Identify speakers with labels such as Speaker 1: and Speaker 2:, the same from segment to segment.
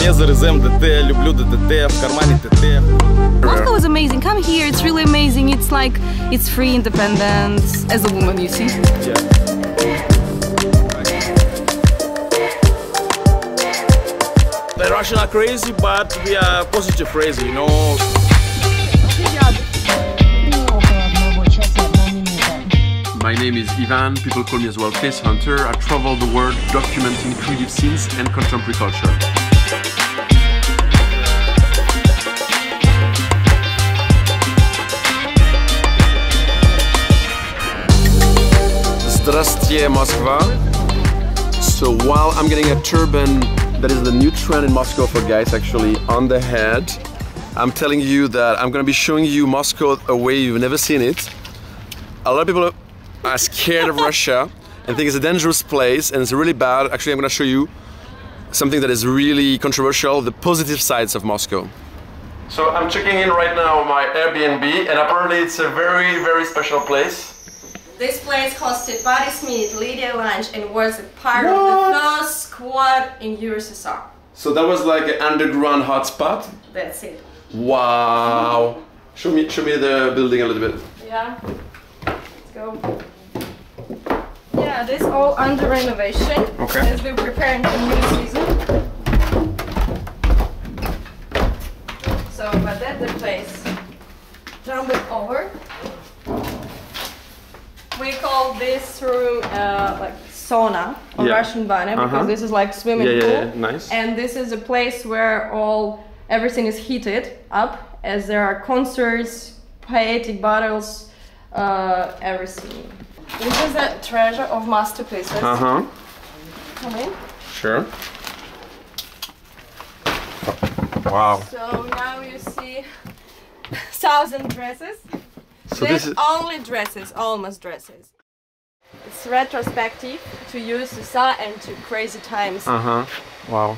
Speaker 1: Mesr из МДТ, люблю ДДТ, в кармане ТТ.
Speaker 2: Moscow is amazing. Come here, it's really amazing. It's like, it's free independence as a woman, you see.
Speaker 1: Yeah. The Russians are crazy, but we are positive crazy, you know.
Speaker 3: My name is Yvan, people call me as well Facehunter. I travel the world documenting creative scenes and contemporary culture. Здравствуйте, Moscow. So while I'm getting a turban, that is the new trend in Moscow for guys actually, on the head, I'm telling you that I'm going to be showing you Moscow a way you've never seen it. A lot of people are scared of Russia and think it's a dangerous place and it's really bad. Actually, I'm going to show you something that is really controversial, the positive sides of Moscow. So I'm checking in right now my Airbnb, and apparently it's a very, very special place.
Speaker 4: This place hosted Boris Smith, Lydia Lunch, and was a part of the first squad in USSR.
Speaker 3: So that was like an underground hotspot?
Speaker 4: That's it.
Speaker 3: Wow! Show me the building a little bit.
Speaker 4: Yeah. Let's go. Yeah, this all under renovation.
Speaker 3: Okay.
Speaker 4: As we're preparing for new season. So, but that's the place. Jump it over. We call this room like sauna or Russian banner because this is like swimming pool.
Speaker 3: Yeah, nice.
Speaker 4: And this is a place where everything is heated up, as there are concerts, poetic battles, everything. This is a treasure of masterpieces. Come in.
Speaker 3: Sure. Wow.
Speaker 4: So now you see 1,000 dresses.
Speaker 3: So
Speaker 4: This is only dresses, almost dresses. It's retrospective to USSR and to crazy times.
Speaker 3: Wow.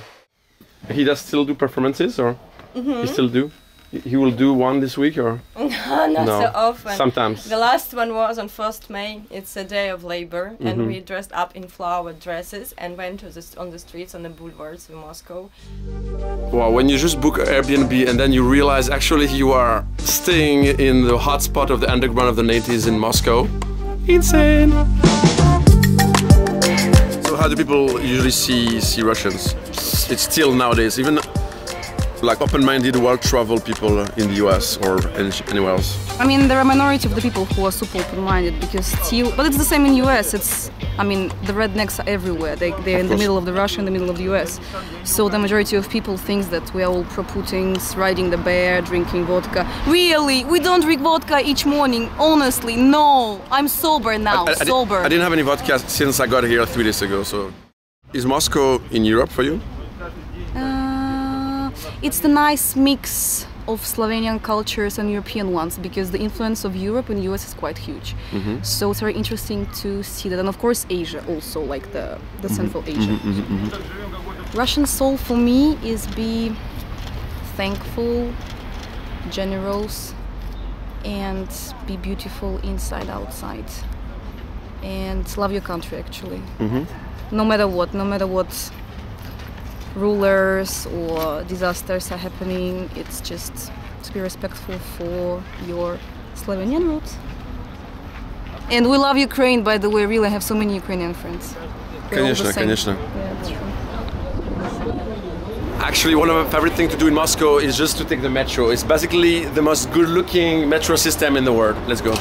Speaker 3: He does still do performances, or he still do? He will do one this week, or?
Speaker 4: Not so often.
Speaker 3: Sometimes.
Speaker 4: The last one was on 1st May. It's a day of labor, and we dressed up in flowered dresses and went to on the streets, on the boulevards in Moscow.
Speaker 3: Wow, when you just book Airbnb and then you realize actually you are staying in the hotspot of the underground of the 80s in Moscow. Insane! So how do people usually see Russians? It's still nowadays, even like open-minded world travel people in the US or anywhere else?
Speaker 2: I mean, there are a minority of the people who are super open-minded because still, but it's the same in US. It's, I mean, the rednecks are everywhere. They're in the middle of the Russia, in the middle of the US. So the majority of people think that we are all pro-Putins, riding the bear, drinking vodka. Really, we don't drink vodka each morning. Honestly, no. I'm sober now, sober.
Speaker 3: I didn't have any vodka since I got here 3 days ago, so. Is Moscow in Europe for you?
Speaker 2: It's the nice mix of Slovenian cultures and European ones, because the influence of Europe in the US is quite huge. So it's very interesting to see that. And of course Asia also, like the Central Asia. Russian soul for me is be thankful, generous, and be beautiful inside, outside. And love your country actually. No matter what rulers or disasters are happening, it's just to be respectful for your Slovenian roots. And we love Ukraine, by the way. Really, I have so many Ukrainian friends.
Speaker 3: Конечно.
Speaker 2: Yeah, that's true.
Speaker 3: Actually, one of my favorite things to do in Moscow is just to take the metro. It's basically the most good-looking metro system in the world. Let's go.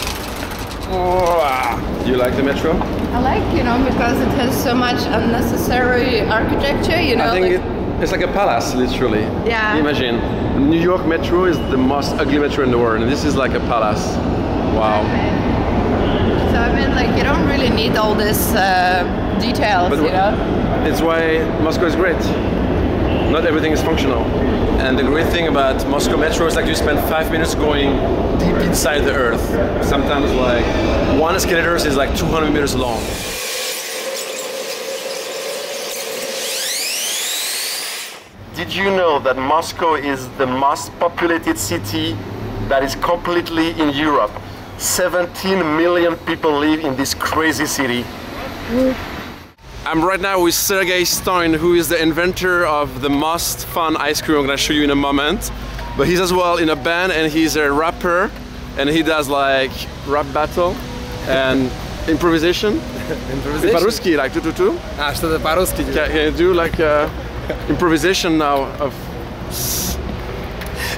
Speaker 3: Do you like the metro?
Speaker 5: I like, because it has so much unnecessary architecture,
Speaker 3: I think it's like a palace, literally.
Speaker 5: Yeah.
Speaker 3: Imagine, New York metro is the most ugly metro in the world, and this is like a palace. Wow.
Speaker 5: Okay. So I mean, like, you don't really need all this details,
Speaker 3: It's why Moscow is great. Not everything is functional. And the great thing about Moscow metro is like you spend 5 minutes going deep inside the earth. Sometimes like one escalator is like 200 meters long. Did you know that Moscow is the most populated city that is completely in Europe? 17 million people live in this crazy city. I'm right now with Sergey Stoyn, who is the inventor of the most fun ice cream I'm gonna show you in a moment. But he's as well in a band and he's a rapper and he does like rap battle and improvisation.
Speaker 6: Improvisation?
Speaker 3: По-русски, like tu-tu-tu.
Speaker 6: А, что-то по-русски.
Speaker 3: Can you do like improvisation now of...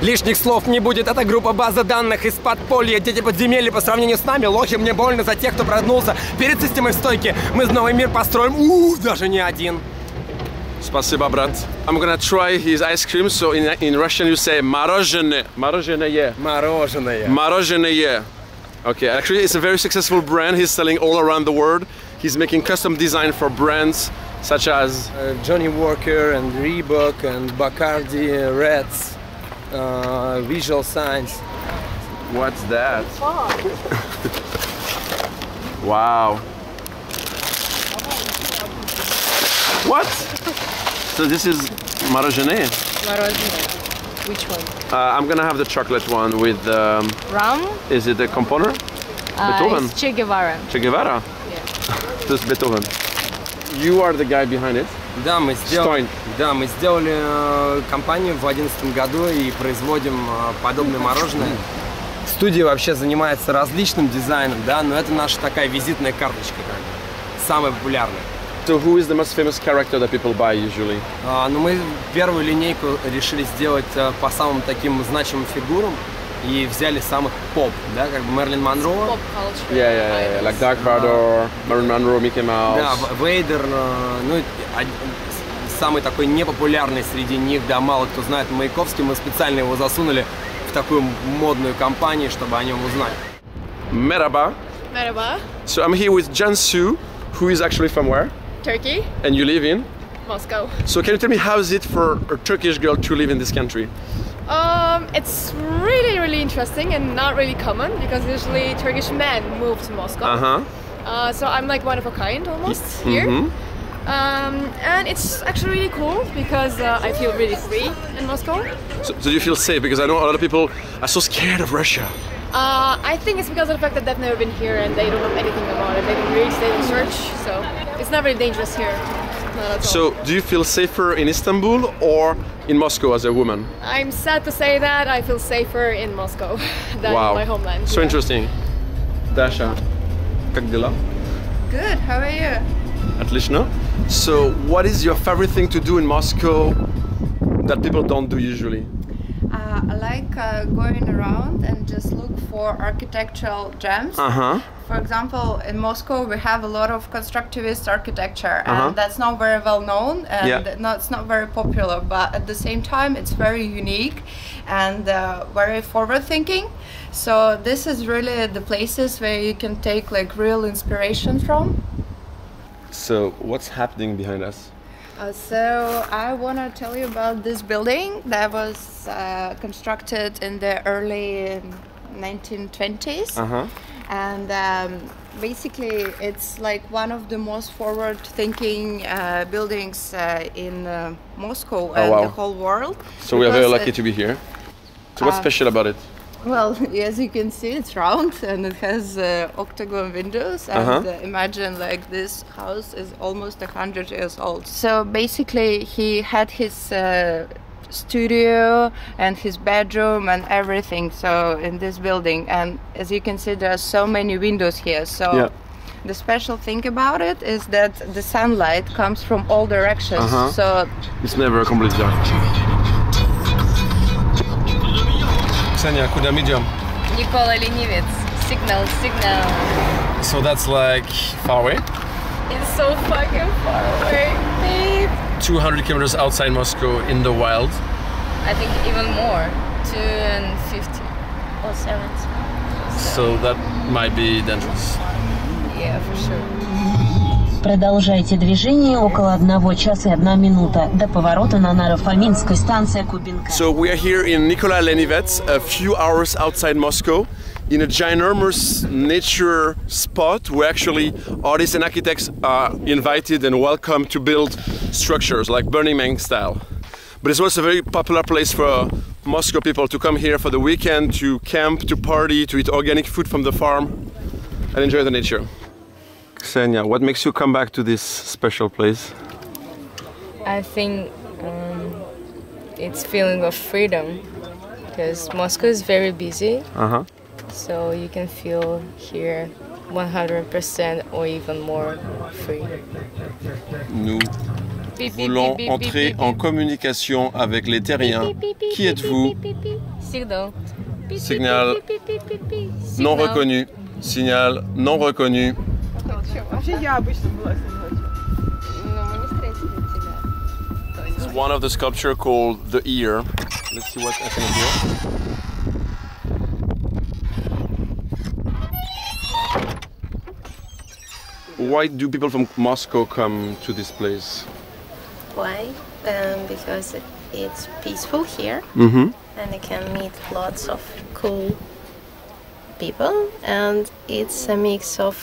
Speaker 6: Лишних слов не будет, это группа база данных из подполья. Дети подземелья по сравнению с нами лохи. Мне больно за тех, кто прогнулся перед системой в стойке. Мы новый мир построим, даже не один.
Speaker 3: Спасибо, брат. I'm gonna try his ice cream. So in Russian you say мороженое. Мороженое.
Speaker 6: Мороженое.
Speaker 3: Мороженое. Okay, actually it's a very successful brand. He's selling all around the world. He's making custom design for brands such as
Speaker 6: Johnny Walker and Reebok and Bacardi, Reds, Visual Signs.
Speaker 3: What's that? Wow. What? So this is мороженое?
Speaker 4: Мороженое. Which one?
Speaker 3: I'm gonna have the chocolate one with
Speaker 4: Rum?
Speaker 3: is it the composer? Beethoven?
Speaker 4: It's Che Guevara.
Speaker 3: Che Guevara?
Speaker 4: Yeah.
Speaker 3: This is Beethoven. You are the guy behind it?
Speaker 6: Да, мы
Speaker 3: Stoyn.
Speaker 6: мы сделали компанию в 2011 году и производим подобное мороженое. Студия вообще занимается различным дизайном, да, но это наша такая визитная карточка, как бы, самая популярная.
Speaker 3: So who is the most famous character that people buy usually?
Speaker 6: Ну, мы первую линейку решили сделать по самым таким значимым фигурам и взяли самых поп, да, как бы Мерлин Монро.
Speaker 4: Pop culture.
Speaker 3: Yeah, like Dark Vador, Marilyn Monroe, Mickey Mouse.
Speaker 6: Да, Вейдер, ну, самый такой непопулярный среди них, да, мало кто знает, Маяковский, мы специально его засунули в такую модную компанию, чтобы о нем узнать.
Speaker 3: Merhaba.
Speaker 4: Merhaba.
Speaker 3: So I'm here with Cansu, who is actually from where?
Speaker 4: Turkey.
Speaker 3: And you live in?
Speaker 4: Moscow.
Speaker 3: So can you tell me how is it for a Turkish girl to live in this country?
Speaker 4: It's really interesting and not really common because usually Turkish men move to Moscow.
Speaker 3: Uh-huh.
Speaker 4: So I'm like one of a kind almost here. And it's actually really cool because I feel really free in Moscow.
Speaker 3: So do you feel safe? Because I know a lot of people are so scared of Russia.
Speaker 4: I think it's because of the fact that they've never been here and they don't know anything about it. They don't read, they don't search, so it's not very dangerous here. Not at all.
Speaker 3: So do you feel safer in Istanbul or in Moscow as a woman?
Speaker 4: I'm sad to say that I feel safer in Moscow than in my homeland.
Speaker 3: So interesting. Dasha, как дела?
Speaker 5: Good, how are you?
Speaker 3: Отлично. So what is your favorite thing to do in Moscow that people don't do usually?
Speaker 5: I like going around and just look for architectural gems. For example, in Moscow we have a lot of constructivist architecture and that's not very well known and it's not very popular, but at the same time it's very unique and very forward thinking. So this is really the places where you can take like real inspiration from.
Speaker 3: So what's happening behind us?
Speaker 5: So I want to tell you about this building that was constructed in the early 1920s. And basically it's like one of the most forward-thinking buildings in Moscow and the whole world.
Speaker 3: So we are very lucky to be here. So what's special about it?
Speaker 5: Well, as you can see, it's round and it has octagon windows. And imagine like this house is almost 100 years old. So basically, he had his studio and his bedroom and everything. So in this building, and as you can see, there are so many windows here. So the special thing about it is that the sunlight comes from all directions. So
Speaker 3: it's never completely dark. Kseniya, куда мы идем?
Speaker 4: Nikola-Ленивets. Signal.
Speaker 3: So that's like far away?
Speaker 4: It's so fucking far away, babe.
Speaker 3: 200 kilometers outside Moscow in the wild.
Speaker 4: I think even more. 250 or 70.
Speaker 3: So that might be dangerous.
Speaker 4: Yeah, for sure.
Speaker 7: Продолжайте движение около 1 часа и 1 минута до поворота на Наро-Фоминской, станция Кубинка.
Speaker 3: So we are here in Nikola-Lenivets, a few hours outside Moscow, in a ginormous nature spot where actually artists and architects are invited and welcome to build structures like Burning Man style. But it's also a very popular place for Moscow people to come here for the weekend, to camp, to party, to eat organic food from the farm and enjoy the nature. Kseniya, what makes you come back to this special place?
Speaker 8: I think it's feeling of freedom, because Moscow is very busy. So you can feel here 100% or even more free.
Speaker 3: Nous voulons entrer en communication avec les terriens. Qui êtes-vous?
Speaker 8: Signal.
Speaker 3: Signal non reconnu. Signal non reconnu. It's one of the sculptures called the ear. Let's see what I can do. Why do people from Moscow come to this place?
Speaker 9: Why? Because it's peaceful here, and you can meet lots of cool people, and it's a mix of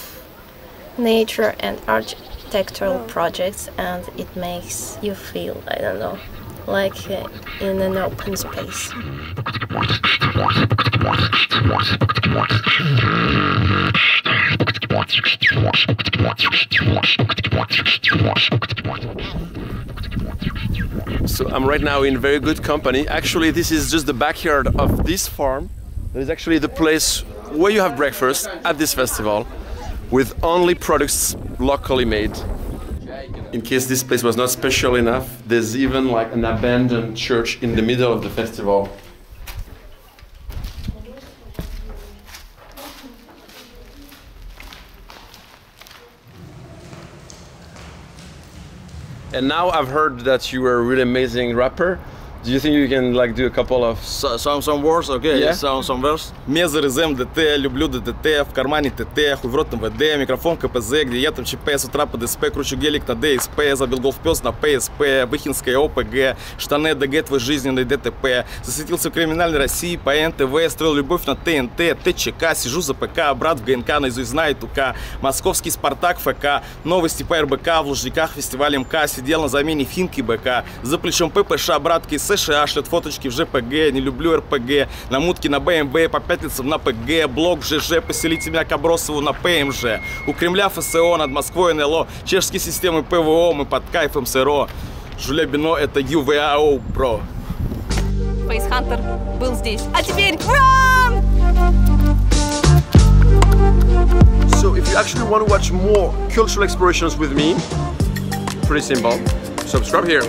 Speaker 9: nature and architectural projects, and it makes you feel, I don't know, like in an open space.
Speaker 3: So I'm right now in very good company. Actually, this is just the backyard of this farm. That is actually the place where you have breakfast at this festival, with only products locally made. In case this place was not special enough, there's even like an abandoned church in the middle of the festival. And now I've heard that you were a really amazing rapper. Do you think you can like do a couple of
Speaker 1: some words? Okay,
Speaker 3: yeah?
Speaker 1: some verse.
Speaker 10: Меср из МДТ, люблю ДТТ, в кармане ТТ, хуй в рот МВД, микрофон КПЗ, где я там ЧП, с утра по ДСП, кручу гелик на ДСП, забил голф пес на ПСП, Выхинская ОПГ, штаны ДГ, твой жизненный ДТП, засветился в криминальной России по НТВ, строил любовь на ТНТ, ТЧК, сижу за ПК, брат в ГНК, наизусть знает УК, московский Спартак ФК, новости по РБК, в Лужниках фестиваль МК, сидел на замене Финки БК, за плечом ППШ, братки из США, шлет фоточки в ЖПГ, не люблю РПГ, на мутке на БМВ, по пятницам на ПГ, блок в ЖЖ, поселите меня к Абросову на ПМЖ, у Кремля ФСО, над Москвой НЛО, чешские системы ПВО, мы под кайфом СРО, Жюле Бино это ЮВАО, бро.
Speaker 2: Facehunter был здесь, а теперь run!
Speaker 3: So if you actually want to watch more cultural explorations with me, pretty simple, subscribe here.